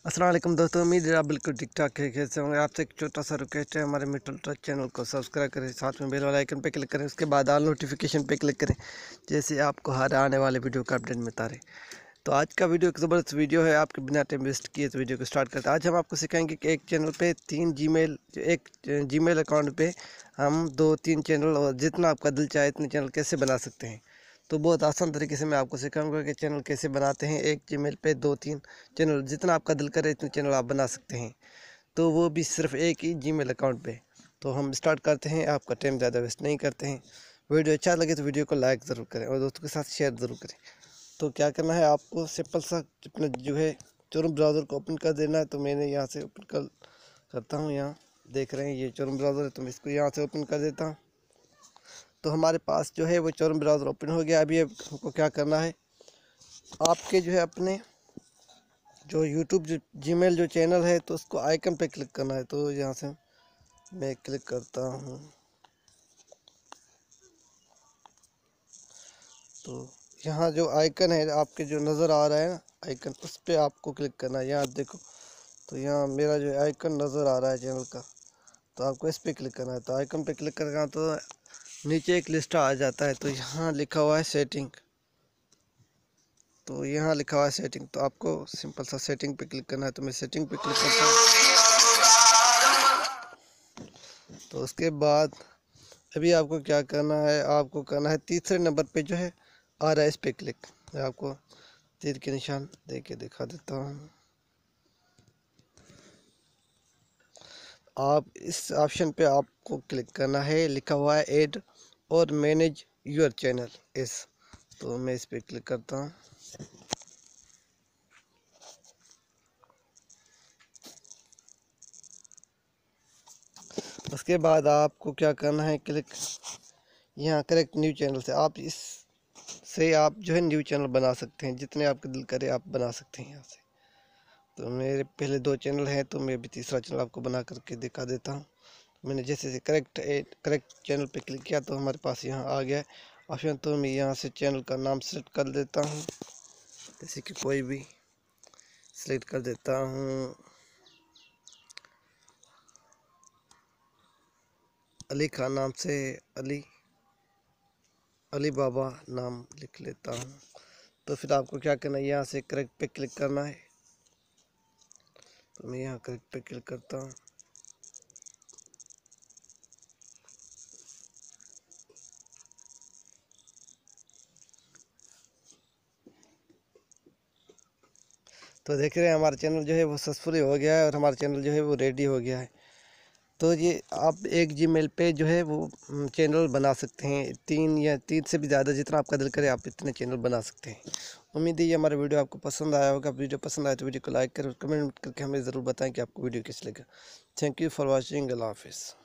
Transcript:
अस्सलाम वालेकुम दोस्तों, उम्मीद है आप बिल्कुल ठीक ठाक कैसे होंगे। आपसे एक छोटा सा रिक्वेस्ट है, हमारे मिटल ट्रक चैनल को सब्सक्राइब करें, साथ में बेल वाला आइकन पे क्लिक करें, उसके बाद ऑल नोटिफिकेशन पे क्लिक करें, जैसे आपको हर आने वाले वीडियो का अपडेट मिलता रहे। तो आज का वीडियो एक ज़बरदस्त वीडियो है, आपके बिना टाइम वेस्ट किए इस वीडियो को स्टार्ट करते हैं। आज हम आपको सिखाएंगे कि एक चैनल पे एक जीमेल अकाउंट पे हम 2-3 चैनल और जितना आपका दिल चाहे इतने चैनल कैसे बना सकते हैं। तो बहुत आसान तरीके से मैं आपको सिखाऊंगा कि चैनल कैसे बनाते हैं। एक जीमेल पे 2-3 चैनल, जितना आपका दिल करे इतने चैनल आप बना सकते हैं, तो वो भी सिर्फ एक ही जीमेल अकाउंट पे। तो हम स्टार्ट करते हैं, आपका टाइम ज़्यादा वेस्ट नहीं करते हैं। वीडियो अच्छा लगे तो वीडियो को लाइक ज़रूर करें और दोस्तों के साथ शेयर ज़रूर करें। तो क्या करना है, आपको सिंपल सा अपना जो है क्रोम ब्राउज़र को ओपन कर देना है। तो मैंने यहाँ से ओपन करता हूँ। यहाँ देख रहे हैं ये क्रोम ब्राउज़र है, तो मैं इसको यहाँ से ओपन कर देता हूँ। तो हमारे पास जो है वो क्रोम ब्राउज़र ओपन हो गया। अभी हमको क्या करना है, आपके जो है अपने जो यूट्यूब जो जीमेल जो चैनल है, तो उसको आइकन पे क्लिक करना है। तो यहाँ से मैं क्लिक करता हूँ, तो यहाँ जो आइकन है आपके जो नज़र आ रहा है ना आइकन, उस पर आपको क्लिक करना है। यहाँ देखो, तो यहाँ मेरा जो आइकन नज़र आ रहा है चैनल का, तो आपको इस पर क्लिक करना है। तो आइकन पे क्लिक करना, तो नीचे एक लिस्ट आ जाता है। तो यहाँ लिखा हुआ है सेटिंग, तो यहाँ लिखा हुआ है सेटिंग, तो आपको सिंपल सा सेटिंग पे क्लिक करना है। तो मैं सेटिंग पे क्लिक करता हूँ। तो उसके बाद अभी आपको क्या करना है, आपको करना है तीसरे नंबर पे जो है आ रहा है, इस पे क्लिक। मैं आपको तीर के निशान दे के दिखा देता हूँ। आप इस ऑप्शन पे आपको क्लिक करना है, लिखा हुआ है ऐड और मैनेज योर चैनल इस। तो मैं इस पे क्लिक करता हूँ। उसके बाद आपको क्या करना है, क्लिक यहाँ करेक्ट न्यू चैनल से आप इस से आप जो है न्यू चैनल बना सकते हैं, जितने आपके दिल करे आप बना सकते हैं यहाँ से। तो मेरे पहले 2 चैनल हैं, तो मैं भी तीसरा चैनल आपको बना करके दिखा देता हूँ। मैंने जैसे करेक्ट चैनल पे क्लिक किया, तो हमारे पास यहाँ आ गया ऑप्शन। तो मैं यहाँ से चैनल का नाम सेलेक्ट कर देता हूँ, जैसे कि कोई भी सेलेक्ट कर देता हूँ, अली खान नाम से अली बाबा नाम लिख लेता हूँ। तो फिर आपको क्या करना है, यहाँ से करेक्ट पे क्लिक करना है। तो मैं यहाँ करेक्ट पे क्लिक करता हूँ। तो देख रहे हैं हमारा चैनल जो है वो सक्सेसफुली हो गया है और हमारा चैनल जो है वो रेडी हो गया है। तो ये आप एक जीमेल पे जो है वो चैनल बना सकते हैं, 3 या 3 से भी ज़्यादा, जितना आपका दिल करे आप इतने चैनल बना सकते हैं। उम्मीद है ये हमारा वीडियो आपको पसंद आया होगा। वीडियो पसंद आया तो वीडियो को लाइक करें और कमेंट करके हमें ज़रूर बताएं कि आपको वीडियो कैसे लगा। Thank you for watching. अल्लाह हाफिज़।